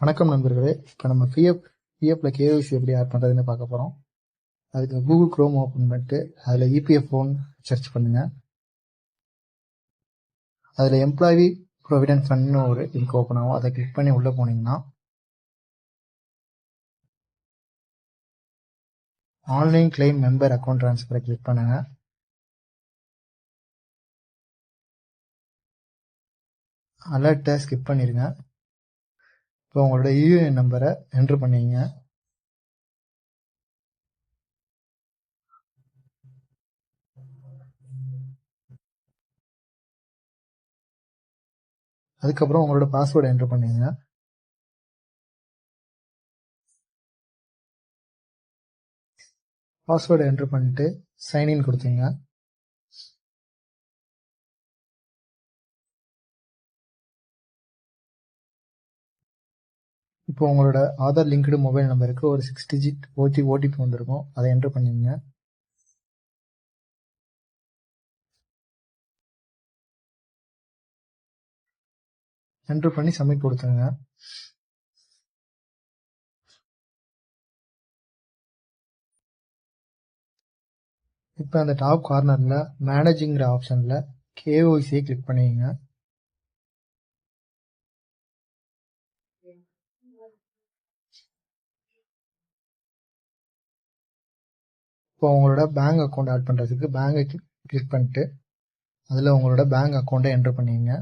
வணக்கம் நண்பர்களே. இப்போ நம்ம பிஎஃப்ல கேஒய்சி எப்படி ஆட் பண்ணுறதுன்னு பார்க்க போகிறோம். அதுக்கு கூகுள் குரோம் ஓப்பன் பண்ணிட்டு அதில் இபிஎஃப் ஃபோன் சர்ச் பண்ணுங்க. அதில் எம்ப்ளாயி ப்ரொவிடென்ட் ஃபண்ட்னு ஒரு லிங்க் ஓப்பன் ஆகும். அதை கிளிக் பண்ணி உள்ளே போனீங்கன்னா ஆன்லைன் கிளைம் மெம்பர் அக்கௌண்ட் ட்ரான்ஸ்ஃபரை கிளிக் பண்ணுங்க. அலர்ட்டை ஸ்கிப் பண்ணிடுங்க. இப்போ உங்களோட யூஏஎன் நம்பரை என்ட்ரு பண்ணிங்க. அதுக்கப்புறம் உங்களோட பாஸ்வேர்டை என்ட்ரு பண்ணிங்க. பாஸ்வேர்டை என்ட்ரு பண்ணிட்டு சைன்இன் கொடுத்துங்க. இப்போ உங்களோட ஆதார் லிங்க்டு மொபைல் நம்பருக்கு ஒரு 6 டிஜிட் ஓடிபி வந்திருக்கும். அதை என்ட்ரு பண்ணிங்க. என்ட்ரு பண்ணி சப்மிட் கொடுத்துருங்க. இப்போ அந்த டாப் கார்னரில் மேனேஜிங்கிற ஆப்ஷனில் கேஒய்சியை கிளிக் பண்ணிங்க. இப்போ உங்களோட பேங்க் அக்கௌண்ட் ஆட் பண்ணுறதுக்கு பேங்கை கிளிக் பண்ணிட்டு அதில் உங்களோட பேங்க் அக்கௌண்ட்டை என்ட்ரு பண்ணிங்க.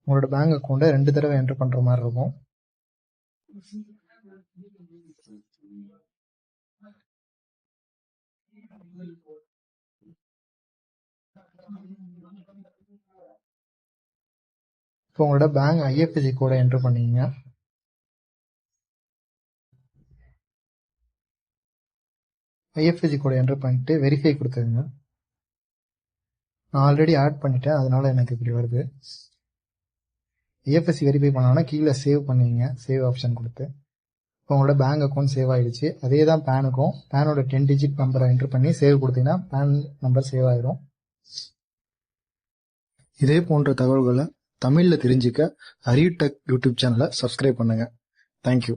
உங்களோட பேங்க் அக்கௌண்ட்டை 2 தடவை என்ட்ரு பண்ணுற மாதிரி இருக்கும். இப்போ உங்களோட பேங்க் ஐஎஃப்எஸ்சி கோடை என்ட்ரு பண்ணிங்க. ஐஎஃப்எஸ்சி கோடை என்ட்ரு பண்ணிட்டு வெரிஃபை கொடுத்துருங்க. நான் ஆல்ரெடி ஆட் பண்ணிட்டேன், அதனால எனக்கு இப்படி வருது. ஐஎஃப்எஸ்சி வெரிஃபை பண்ணோன்னா கீழே சேவ் பண்ணிங்க. சேவ் ஆப்ஷன் கொடுத்து இப்போ உங்களோட பேங்க் அக்கௌண்ட் சேவ் ஆகிடுச்சு. அதே தான் பேனுக்கும். பேனோட 10 டிஜிட் நம்பரை என்ட்ரு பண்ணி சேவ் கொடுத்தீங்கன்னா பேன் நம்பர் சேவ் ஆகிடும். இதே போன்ற தகவல்களை தமிழில் தெரிஞ்சுக்க அறிவுடெக் யூடியூப் சேனலை சப்ஸ்கிரைப் பண்ணுங்கள். தேங்க்யூ.